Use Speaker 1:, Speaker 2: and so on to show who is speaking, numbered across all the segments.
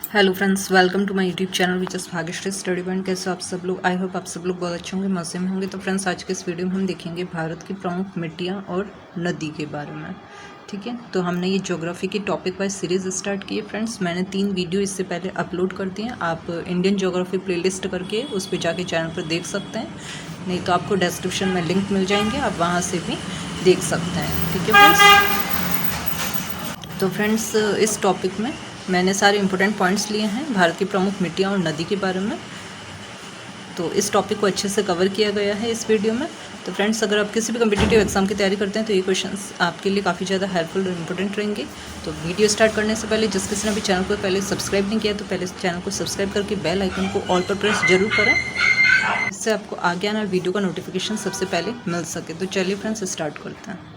Speaker 1: Hello friends, welcome to my YouTube channel which is Bhagyashree study point. कैसे आप सब लोग? आई होप आप सब लोग बहुत अच्छे होंगे, मज़े में होंगे। तो फ्रेंड्स, आज के इस वीडियो में हम देखेंगे भारत की प्रमुख मिट्टियाँ और नदी के बारे में। ठीक है, तो हमने ये ज्योग्राफी की टॉपिक वाइज सीरीज़ स्टार्ट की है। फ्रेंड्स, मैंने 3 वीडियो इससे पहले अपलोड कर दिए हैं। आप इंडियन ज्योग्राफी प्लेलिस्ट करके उस पर जाके चैनल पर देख सकते हैं, नहीं तो आपको डिस्क्रिप्शन में लिंक मिल जाएंगे, आप वहाँ से भी देख सकते हैं। ठीक है फ्रेंड्स, तो फ्रेंड्स इस टॉपिक में मैंने सारे इंपॉर्टेंट पॉइंट्स लिए हैं भारत की प्रमुख मिट्टियाँ और नदी के बारे में। तो इस टॉपिक को अच्छे से कवर किया गया है इस वीडियो में। तो फ्रेंड्स, अगर आप किसी भी कम्पिटिटिव एग्जाम की तैयारी करते हैं तो ये क्वेश्चंस आपके लिए काफ़ी ज़्यादा हेल्पफुल और इंपॉर्टेंट रहेंगे। तो वीडियो स्टार्ट करने से पहले जिस किसी ने भी चैनल को पहले सब्सक्राइब नहीं किया तो पहले चैनल को सब्सक्राइब करके बेल आइकन को ऑल पर प्रेस जरूर करें, इससे आपको आगे आने वाले वीडियो का नोटिफिकेशन सबसे पहले मिल सके। तो चलिए फ्रेंड्स, स्टार्ट करते हैं।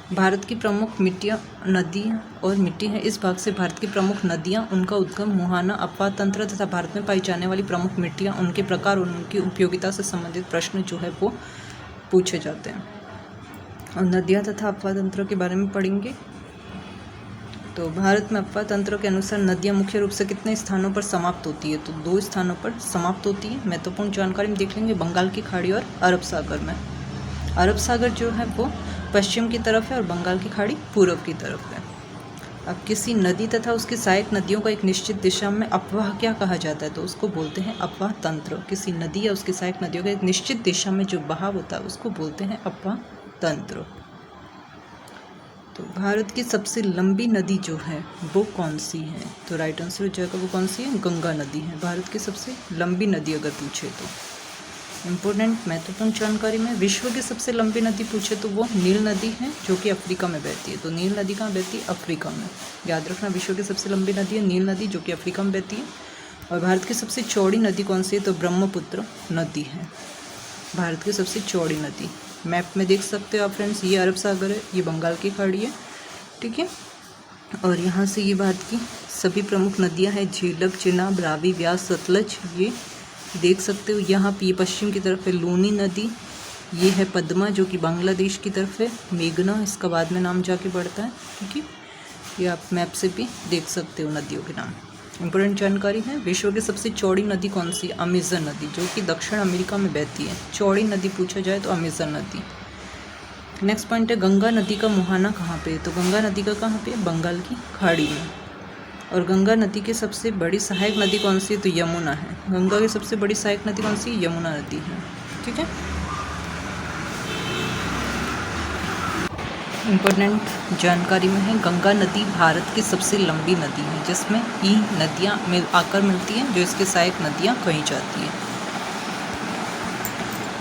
Speaker 1: भारत की प्रमुख मिट्टियाँ, नदियाँ और मिट्टी है। इस भाग से भारत की प्रमुख नदियाँ, उनका उद्गम, मुहाना, अपवाह तंत्र तथा भारत में पाई जाने वाली प्रमुख मिट्टियाँ, उनके प्रकार और उनकी उपयोगिता से संबंधित प्रश्न जो है वो पूछे जाते हैं। और नदियाँ तथा अपवाह तंत्र के बारे में पढ़ेंगे। तो भारत में अपवाह तंत्र के अनुसार नदियाँ मुख्य रूप से कितने स्थानों पर समाप्त होती है? तो 2 स्थानों पर समाप्त होती है। महत्वपूर्ण जानकारी में देख लेंगे, बंगाल की खाड़ी और अरब सागर में। अरब सागर जो है वो पश्चिम की तरफ है और बंगाल की खाड़ी पूर्व की तरफ है। अब किसी नदी तथा उसकी सहायक नदियों का एक निश्चित दिशा में अपवाह क्या कहा जाता है? तो उसको बोलते हैं अपवाह तंत्र। किसी नदी या उसकी सहायक नदियों का एक निश्चित दिशा में जो बहाव होता है उसको बोलते हैं अपवाह तंत्र। तो भारत की सबसे लंबी नदी जो है वो कौन सी है? तो राइट आंसर हो जाएगा वो कौन सी है? गंगा नदी है भारत की सबसे लंबी नदी अगर पूछे तो। इम्पोर्टेंट महत्वपूर्ण जानकारी में विश्व की सबसे लंबी नदी पूछे तो वो नील नदी है जो कि अफ्रीका में बहती है। तो नील नदी कहाँ बहती है? अफ्रीका में। याद रखना, विश्व की सबसे लंबी नदी है नील नदी जो कि अफ्रीका में बहती है। और भारत की सबसे चौड़ी नदी कौन सी है? तो ब्रह्मपुत्र नदी है भारत की सबसे चौड़ी नदी। मैप में देख सकते हो आप फ्रेंड्स, ये अरब सागर है, ये बंगाल की खाड़ी है। ठीक है, और यहाँ से ये भारत की सभी प्रमुख नदियाँ हैं, झेलम, चिनाब, रावी, व्यास, सतलज, ये देख सकते हो। यहाँ पे पश्चिम की तरफ है लूनी नदी, ये है पद्मा जो कि बांग्लादेश की तरफ है, मेघना इसका बाद में नाम जाके बढ़ता है। ठीक है, ये आप मैप से भी देख सकते हो नदियों के नाम। इंपॉर्टेंट जानकारी है, विश्व की सबसे चौड़ी नदी कौन सी? अमेजन नदी जो कि दक्षिण अमेरिका में बहती है। चौड़ी नदी पूछा जाए तो अमेजन नदी। नेक्स्ट पॉइंट है, गंगा नदी का मुहाना कहाँ पे? तो गंगा नदी का कहाँ पे? बंगाल की खाड़ी में। और गंगा नदी की सबसे बड़ी सहायक नदी कौन सी है? तो यमुना है। गंगा की सबसे बड़ी सहायक नदी कौन सी? यमुना नदी है। ठीक है, इम्पोर्टेंट जानकारी में है, गंगा नदी भारत की सबसे लंबी नदी है जिसमें ई नदियाँ आकर मिलती हैं, जो इसके सहायक नदियाँ कही जाती हैं।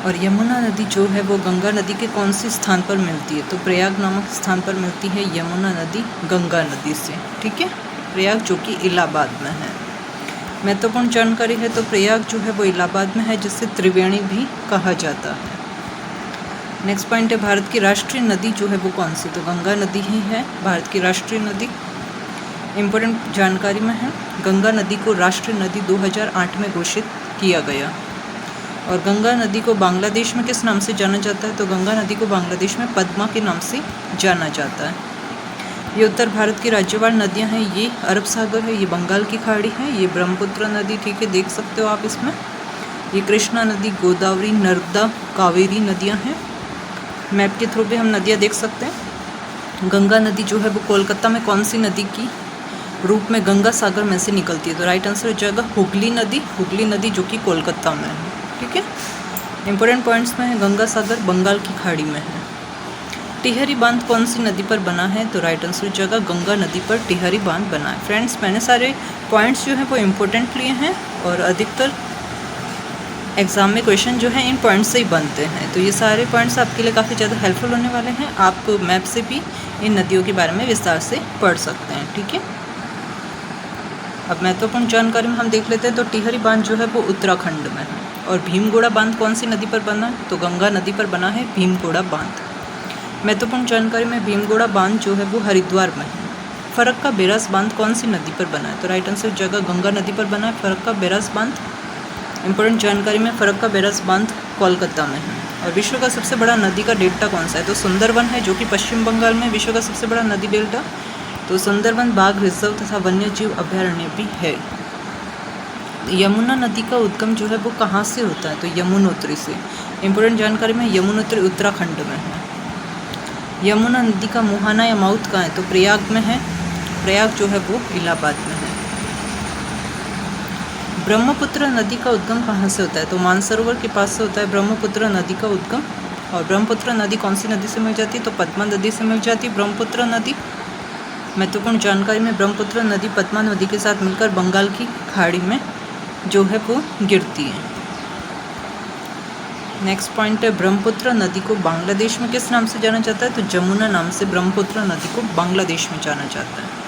Speaker 1: और यमुना नदी जो है वो गंगा नदी के कौन से स्थान पर मिलती है? तो प्रयाग नामक स्थान पर मिलती है यमुना नदी गंगा नदी से। ठीक है, प्रयाग जो कि इलाहाबाद में है। महत्वपूर्ण जानकारी है, तो प्रयाग जो है वो इलाहाबाद में है जिसे त्रिवेणी भी कहा जाता है। नेक्स्ट पॉइंट है, भारत की राष्ट्रीय नदी जो है वो कौन सी? तो गंगा नदी ही है भारत की राष्ट्रीय नदी। इम्पोर्टेंट जानकारी में है, गंगा नदी को राष्ट्रीय नदी 2008 में घोषित किया गया। और गंगा नदी को बांग्लादेश में किस नाम से जाना जाता है? तो गंगा नदी को बांग्लादेश में पद्मा के नाम से जाना जाता है। ये उत्तर भारत की राज्यवार नदियां हैं, ये अरब सागर है, ये बंगाल की खाड़ी है, ये ब्रह्मपुत्र नदी। ठीक है, देख सकते हो आप इसमें, ये कृष्णा नदी, गोदावरी, नर्मदा, कावेरी नदियां हैं। मैप के थ्रू भी हम नदियां देख सकते हैं। गंगा नदी जो है वो कोलकाता में कौन सी नदी की रूप में गंगा सागर में से निकलती है? तो राइट आंसर हो जाएगा हुगली नदी। हुगली नदी जो कि कोलकाता में है। ठीक है, इंपॉर्टेंट पॉइंट्स में है, गंगा सागर बंगाल की खाड़ी में है। टिहरी बांध कौन सी नदी पर बना है? तो राइट आंसर जगह गंगा नदी पर टिहरी बांध बना है। फ्रेंड्स, मैंने सारे पॉइंट्स जो हैं वो इम्पोर्टेंट लिए हैं और अधिकतर एग्जाम में क्वेश्चन जो है इन पॉइंट्स से ही बनते हैं। तो ये सारे पॉइंट्स आपके लिए काफ़ी ज़्यादा हेल्पफुल होने वाले हैं। आप मैप से भी इन नदियों के बारे में विस्तार से पढ़ सकते हैं। ठीक है, अब महत्वपूर्ण जानकारी में हम देख लेते हैं। तो टिहरी बांध जो है वो उत्तराखंड में है। और भीमगोड़ा बांध कौन सी नदी पर बना है? तो गंगा नदी पर बना है भीमगोड़ा बांध। महत्वपूर्ण जानकारी में, भीमगोड़ा बांध जो है वो हरिद्वार में है। फरक्का बैराज बांध कौन सी नदी पर बना है? तो राइट आंसर जगह गंगा नदी पर बना है फरक्का बैराज बांध। इंपॉर्टेंट जानकारी में, फरक्का बैराज बांध कोलकाता में है। और विश्व का सबसे बड़ा नदी का डेल्टा कौन सा है? तो सुंदरवन है जो कि पश्चिम बंगाल में विश्व का सबसे बड़ा नदी डेल्टा। तो सुंदरवन बाघ रिजर्व तथा वन्य जीव अभ्यारण्य भी है। यमुना नदी का उद्गम जो है वो कहाँ से होता है, तो यमुनोत्री से। इम्पोर्टेंट जानकारी में यमुनोत्री उत्तराखंड में है। यमुना नदी का मुहाना या माउथ कहाँ है, तो प्रयाग में है। प्रयाग जो है वो इलाहाबाद में है। ब्रह्मपुत्र नदी का उद्गम कहाँ से होता है, तो मानसरोवर के पास से होता है ब्रह्मपुत्र नदी का उद्गम। और ब्रह्मपुत्र नदी कौन सी नदी से मिल जाती है, तो पद्मा नदी से मिल जाती है ब्रह्मपुत्र नदी। महत्वपूर्ण जानकारी में ब्रह्मपुत्र नदी पद्मा नदी के साथ मिलकर बंगाल की खाड़ी में जो है वो गिरती है। नेक्स्ट पॉइंट है, ब्रह्मपुत्र नदी को बांग्लादेश में किस नाम से जाना जाता है, तो जमुना नाम से ब्रह्मपुत्र नदी को बांग्लादेश में जाना जाता है।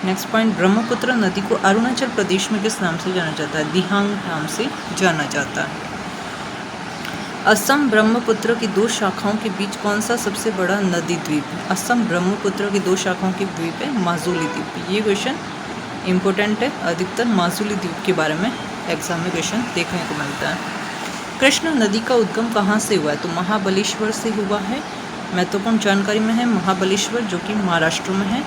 Speaker 1: नेक्स्ट पॉइंट, ब्रह्मपुत्र नदी को अरुणाचल प्रदेश में किस नाम से जाना जाता है, दिहांग नाम से जाना जाता है। असम ब्रह्मपुत्र की दो शाखाओं के बीच कौन सा सबसे बड़ा नदी द्वीप है, असम ब्रह्मपुत्र की दो शाखाओं के द्वीप है माजुली द्वीप। ये क्वेश्चन इंपॉर्टेंट है, अधिकतर माजुली द्वीप के बारे में एग्जाम में क्वेश्चन देखने को मिलता है। कृष्णा नदी का उद्गम कहाँ से हुआ है, तो महाबलेश्वर से हुआ है। महत्वपूर्ण जानकारी में है महाबलेश्वर जो कि महाराष्ट्र में है।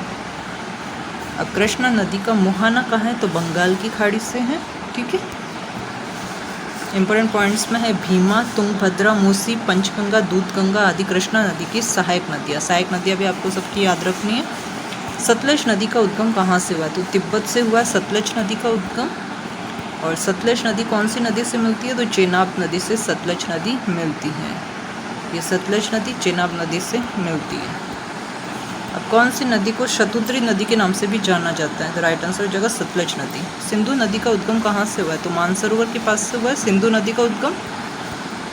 Speaker 1: अब कृष्णा नदी का मुहाना कहाँ है, तो बंगाल की खाड़ी से है। ठीक है, इंपॉर्टेंट पॉइंट्स में है भीमा, तुंगभद्रा, मूसी, पंचगंगा, दूधगंगा आदि कृष्णा नदी की सहायक नदियाँ। सहायक नदियाँ भी आपको सबकी याद रखनी है। सतलज नदी का उद्गम कहाँ से हुआ, तो तिब्बत से हुआ सतलज नदी का उद्गम। और सतलज नदी कौन सी नदी से मिलती है, तो चेनाब नदी से सतलज नदी मिलती है। ये सतलज नदी चेनाब नदी से मिलती है। अब कौन सी नदी को शतुद्री नदी के नाम से भी जाना जाता है, तो राइट आंसर हो जाएगा सतलज नदी। सिंधु नदी का उद्गम कहाँ से हुआ है, तो मानसरोवर के पास से हुआ है सिंधु नदी का उद्गम।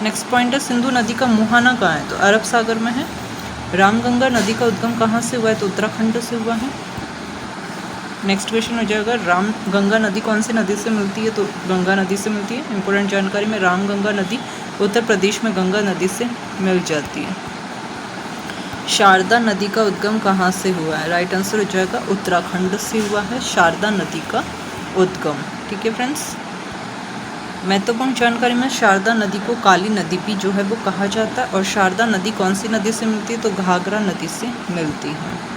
Speaker 1: नेक्स्ट पॉइंट है, सिंधु नदी का मुहाना कहाँ है, तो अरब सागर में है। रामगंगा नदी का उद्गम कहाँ से हुआ है, तो उत्तराखंड से हुआ है। नेक्स्ट क्वेश्चन हो जाएगा, रामगंगा नदी कौन सी नदी से मिलती है, तो गंगा नदी से मिलती है। इंपॉर्टेंट जानकारी में रामगंगा नदी उत्तर प्रदेश में गंगा नदी से मिल जाती है। शारदा नदी का उद्गम कहाँ से हुआ है, राइट आंसर हो जाएगा उत्तराखंड से हुआ है शारदा नदी का उद्गम। ठीक है फ्रेंड्स, महत्वपूर्ण जानकारी में शारदा नदी को काली नदी भी जो है वो कहा जाता है। और शारदा नदी कौन सी नदी से मिलती है, तो घाघरा नदी से मिलती है।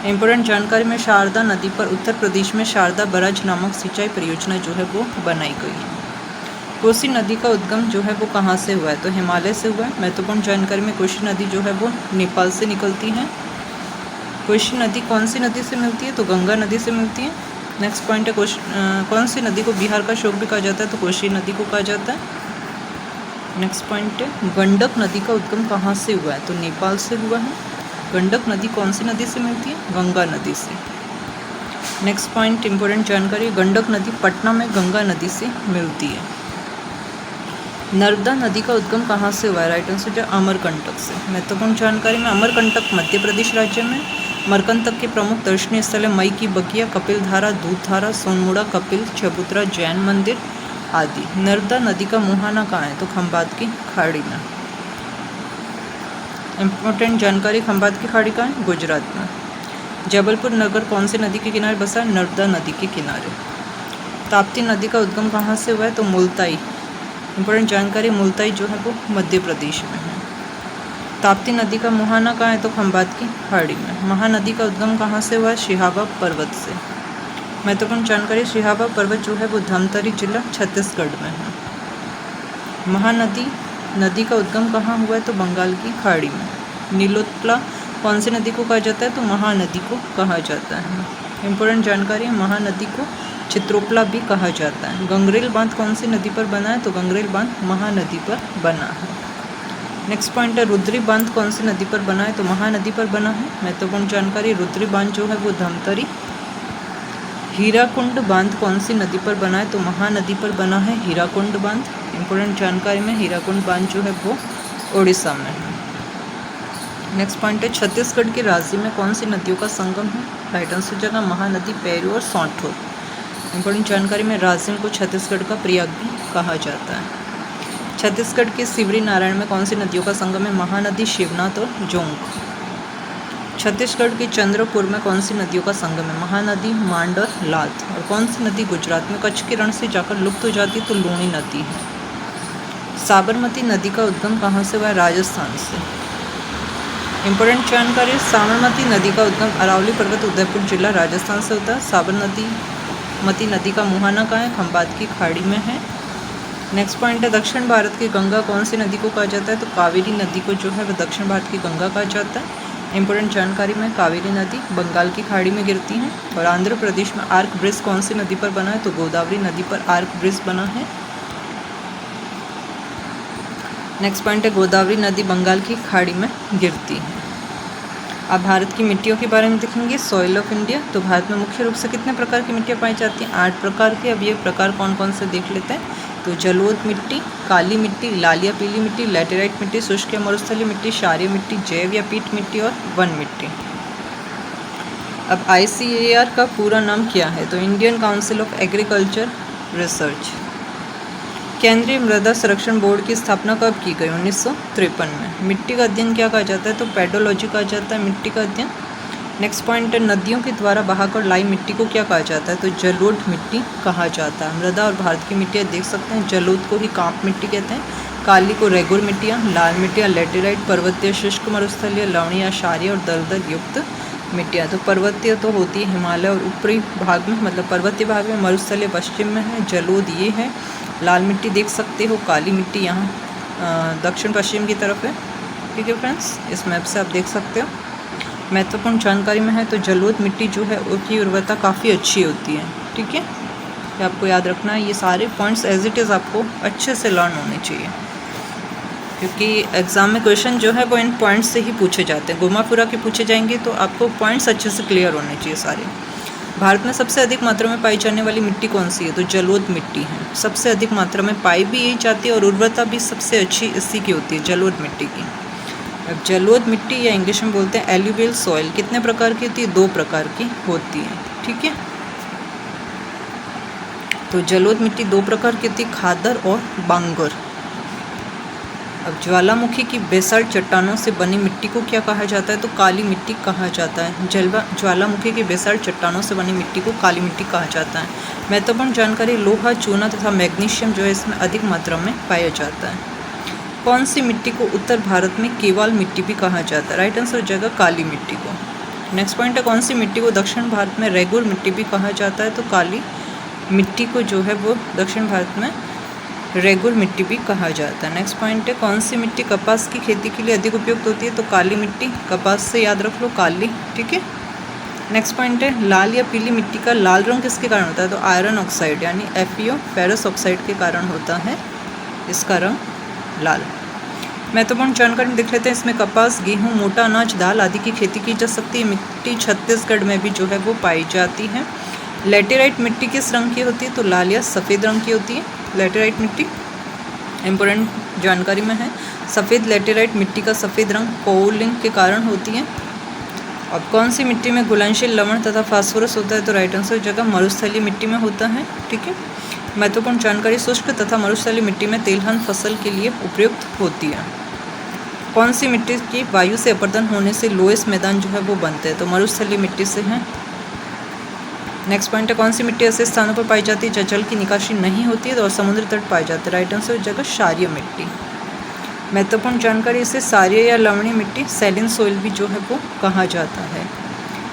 Speaker 1: इंपॉर्टेंट जानकारी में शारदा नदी पर उत्तर प्रदेश में शारदा बराज नामक सिंचाई परियोजना जो है वो बनाई गई है। कोसी नदी का उद्गम जो है वो कहाँ से हुआ है, तो हिमालय से हुआ है। महत्वपूर्ण जानकारी में कोसी नदी जो है वो नेपाल से निकलती है। कोसी नदी कौन सी नदी से मिलती है, तो गंगा नदी से मिलती है। नेक्स्ट पॉइंट है, कौन सी नदी को बिहार का शोक भी कहा जाता है, तो कोसी नदी को कहा जाता है। नेक्स्ट पॉइंट है, गंडक नदी का उद्गम कहाँ से हुआ है, तो नेपाल से हुआ है। गंडक नदी कौन सी नदी से मिलती है, गंगा नदी से। नेक्स्ट पॉइंट इंपॉर्टेंट जानकारी, गंडक नदी पटना में गंगा नदी से मिलती है। नर्मदा नदी का उद्गम कहाँ से हुआ है, राइट आंसर जो अमरकंटक से। महत्वपूर्ण जानकारी में अमरकंटक मध्य प्रदेश राज्य में। अमरकंटक के प्रमुख दर्शनीय स्थल है मई की बगिया, कपिलधारा, दूधधारा, सोनमुड़ा, कपिल, चबूतरा, जैन मंदिर आदि। नर्मदा नदी का मुहाना कहाँ है, तो खंभात की खाड़ी में। इम्पोर्टेंट जानकारी, खंभात की खाड़ी कहाँ है, गुजरात में। जबलपुर नगर कौन सी नदी के किनारे बसा है, नर्मदा नदी के किनारे। ताप्ती नदी का उद्गम कहाँ से हुआ है, तो मुल्ताई। इंपॉर्टेंट जानकारी, मुल्ताई जो है वो मध्य प्रदेश में है। ताप्ती नदी का मुहाना कहाँ है, तो खंभात की खाड़ी में। महानदी का उद्गम कहाँ से हुआ है, शिहाबा पर्वत से। महत्वपूर्ण जानकारी, शिहाबा पर्वत जो है वो धमतरी जिला छत्तीसगढ़ में है। महानदी नदी का उद्गम कहाँ हुआ है, तो बंगाल की खाड़ी में। नीलोत्पला कौन सी नदी को कहा जाता है, तो महानदी को कहा जाता है। इंपॉर्टेंट जानकारी, महानदी को चित्रोपला भी कहा जाता है। गंगरेल बांध कौन सी नदी पर बना है, तो गंगरेल बांध महानदी पर बना है। नेक्स्ट पॉइंट है, रुद्री बांध कौन सी नदी पर बना है, तो महानदी पर बना है। महत्वपूर्ण जानकारी, रुद्री बांध जो है वो धमतरी। हीराकुंड बांध कौन सी नदी पर बना है, तो महानदी पर बना है हीराकुंड बांध। इंपॉर्टेंट जानकारी में हीराकुंड बांध जो है वो ओडिशा में है। नेक्स्ट पॉइंट है, छत्तीसगढ़ के रांची में कौन सी नदियों का संगम है, राइट आंसर जगह महानदी, पैरू और सौंठो। इंपॉर्टेंट जानकारी में राजिम को छत्तीसगढ़ का प्रयाग भी कहा जाता है। छत्तीसगढ़ के सिवरी नारायण में कौन सी नदियों का संगम है, महानदी, शिवनाथ और जोंक। छत्तीसगढ़ के चंद्रपुर में कौन सी नदियों का संगम है, महानदी, मांड और लात। और कौन सी नदी गुजरात में कच्छ के रण से जाकर लुप्त हो जाती है, तो लूणी नदी है। साबरमती नदी का उद्गम कहाँ से हुआ है, राजस्थान से। इंपॉर्टेंट जानकारी, साबरमती नदी का उद्गम अरावली पर्वत, उदयपुर जिला, राजस्थान से होता है। बागमती नदी का मुहाना कहाँ है? खंबात की खाड़ी में है। नेक्स्ट पॉइंट है दक्षिण भारत की गंगा कौन सी नदी को कहा जाता है? तो कावेरी नदी को जो है वो दक्षिण भारत की गंगा कहा जाता है। इंपॉर्टेंट जानकारी में कावेरी नदी बंगाल की खाड़ी में गिरती है। और आंध्र प्रदेश में आर्क ब्रिज कौन सी नदी पर बना है? तो गोदावरी नदी पर आर्क ब्रिज बना है। नेक्स्ट पॉइंट है गोदावरी नदी बंगाल की खाड़ी में गिरती है। अब भारत की मिट्टियों के बारे में देखेंगे। Soil of India. तो भारत में मुख्य रूप से कितने प्रकार की मिट्टियाँ पाई जाती हैं? 8 प्रकार की। अब ये प्रकार कौन कौन से देख लेते हैं। तो जलोढ़ मिट्टी, काली मिट्टी, लाल या पीली मिट्टी, लैटेराइट मिट्टी, शुष्क या मरुस्थलीय मिट्टी, क्षारीय मिट्टी, जैव या पीट मिट्टी और वन मिट्टी। अब ICAR का पूरा नाम क्या है? तो Indian council of agriculture research. केंद्रीय मृदा संरक्षण बोर्ड की स्थापना कब की गई? 1953 में। मिट्टी का अध्ययन क्या कहा जाता है? तो पेडोलॉजी कहा जाता है मिट्टी का अध्ययन। नेक्स्ट पॉइंट है नदियों के द्वारा बहाकर लाई मिट्टी को क्या कहा जाता है? तो जलोढ़ मिट्टी कहा जाता है। मृदा और भारत की मिट्टियाँ देख सकते हैं। जलोढ़ को ही कांप मिट्टी कहते हैं, काली को रेगुर मिट्टियाँ, लाल मिट्टियाँ लेटेराइट, पर्वतीय, शुष्क मरुस्थलीय, लवणीय, क्षारीय और दलदल युक्त मिट्टियाँ। तो पर्वतीय तो होती है हिमालय और ऊपरी भाग में, मतलब पर्वतीय भाग में, मरुस्थलीय पश्चिम में है, जलोढ़ ये है। लाल मिट्टी देख सकते हो, काली मिट्टी यहाँ दक्षिण पश्चिम की तरफ है। ठीक है फ्रेंड्स, इस मैप से आप देख सकते हो। महत्वपूर्ण जानकारी में है तो जलोढ़ मिट्टी जो है उसकी उर्वरता काफ़ी अच्छी होती है। ठीक है, ये आपको याद रखना है। ये सारे पॉइंट्स एज इट इज़ आपको अच्छे से लर्न होने चाहिए, क्योंकि एग्ज़ाम में क्वेश्चन जो है वो इन पॉइंट्स से ही पूछे जाते हैं। घुमा फिरा के पूछे जाएंगे तो आपको पॉइंट्स अच्छे से क्लियर होने चाहिए सारे। भारत में सबसे अधिक मात्रा में पाई जाने वाली मिट्टी कौन सी है? तो जलोढ़ मिट्टी है। सबसे अधिक मात्रा में पाई भी यही जाती है और उर्वरता भी सबसे अच्छी इसी की होती है, जलोढ़ मिट्टी की। अब जलोढ़ मिट्टी या इंग्लिश में बोलते हैं एल्यूवियल सॉइल कितने प्रकार की होती है? 2 प्रकार की होती है। ठीक है, तो जलोढ़ मिट्टी 2 प्रकार की होती है, खादर और बांगर। अब ज्वालामुखी की बेसाल्ट चट्टानों से बनी मिट्टी को क्या कहा जाता है? तो काली मिट्टी कहा जाता है। ज्वालामुखी की बेसाल्ट चट्टानों से बनी मिट्टी को काली मिट्टी कहा जाता है। महत्वपूर्ण जानकारी लोहा, चूना तथा मैग्नीशियम जो है इसमें अधिक मात्रा में पाया जाता है। कौन सी मिट्टी को उत्तर भारत में केवाल मिट्टी भी कहा जाता है? राइट आंसर हो जाएगा काली मिट्टी को। नेक्स्ट पॉइंट है कौन सी मिट्टी को दक्षिण भारत में रेगुर मिट्टी भी कहा जाता है? तो काली मिट्टी को जो है वो दक्षिण भारत में रेगुर मिट्टी भी कहा जाता है। नेक्स्ट पॉइंट है कौन सी मिट्टी कपास की खेती के लिए अधिक उपयुक्त होती है? तो काली मिट्टी, कपास से याद रख लो काली। ठीक है, नेक्स्ट पॉइंट है लाल या पीली मिट्टी का लाल रंग किसके कारण होता है? तो आयरन ऑक्साइड यानी FeO फेरस ऑक्साइड के कारण होता है इसका रंग लाल। महत्वपूर्ण जानकारी देख लेते हैं इसमें। कपास, गेहूं, मोटा अनाज, दाल आदि की खेती की जा सकती है। मिट्टी छत्तीसगढ़ में भी जो है वो पाई जाती है। लेटेराइट मिट्टी किस रंग की होती है? तो लाल या सफ़ेद रंग की होती है लेटेराइट मिट्टी। इम्पोर्टेंट जानकारी में है सफ़ेद लेटेराइट मिट्टी का सफ़ेद रंग कोलिंग के कारण होती है। अब कौन सी मिट्टी में घुलनशील लवण तथा फास्फोरस होता है? तो राइट आंसर जगह मरुस्थलीय मिट्टी में होता है। ठीक है, महत्वपूर्ण जानकारी शुष्क तथा मरुस्थलीय मिट्टी में तेलहन फसल के लिए उपयुक्त होती है। कौन सी मिट्टी की वायु से अपरदन होने से लोएस मैदान जो है वो बनते हैं? तो मरुस्थलीय मिट्टी से है। नेक्स्ट पॉइंट है कौन सी मिट्टी ऐसे स्थानों पर पाई जाती है जहाँ जल की निकासी नहीं होती है और समुद्र तट पाए जाते हैं? राइट आंसर जगह क्षारीय मिट्टी। महत्वपूर्ण जानकारी इसे क्षारीय या लवणीय मिट्टी सैलिन सॉइल भी जो है वो कहा जाता है।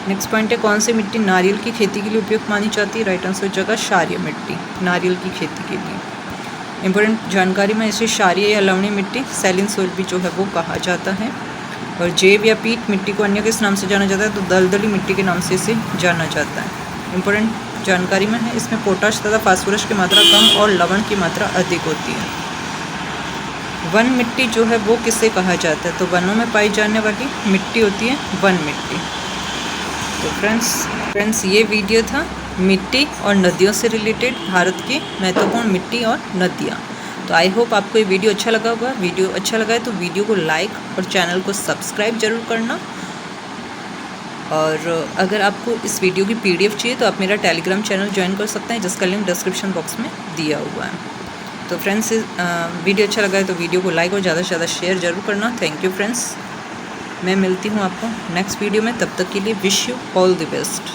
Speaker 1: नेक्स्ट पॉइंट है कौन सी मिट्टी नारियल की खेती के लिए उपयुक्त मानी जाती है? राइट आंसर जगह क्षारीय मिट्टी, नारियल की खेती के लिए। इंपॉर्टेंट जानकारी में इसे क्षारीय या लवणीय मिट्टी सैलिन सॉइल भी जो है वो कहा जाता है। और जैव या पीट मिट्टी को अन्य किस नाम से जाना जाता है? तो दलदली मिट्टी के नाम से इसे जाना जाता है। इंपॉर्टेंट जानकारी में है इसमें पोटाश तथा फास्फोरस की मात्रा कम और लवण की मात्रा अधिक होती है। वन मिट्टी जो है वो किसे कहा जाता है? तो वनों में पाई जाने वाली मिट्टी होती है वन मिट्टी। तो फ्रेंड्स ये वीडियो था मिट्टी और नदियों से रिलेटेड, भारत की महत्वपूर्ण मिट्टी और नदियाँ। तो आई होप आपको ये वीडियो अच्छा लगा होगा। वीडियो अच्छा लगा है तो वीडियो को लाइक और चैनल को सब्सक्राइब जरूर करना। और अगर आपको इस वीडियो की PDF चाहिए तो आप मेरा टेलीग्राम चैनल ज्वाइन कर सकते हैं जिसका लिंक डिस्क्रिप्शन बॉक्स में दिया हुआ है। तो फ्रेंड्स वीडियो अच्छा लगा है तो वीडियो को लाइक और ज़्यादा से ज़्यादा शेयर जरूर करना। थैंक यू फ्रेंड्स, मैं मिलती हूँ आपको नेक्स्ट वीडियो में। तब तक के लिए wish you all the best.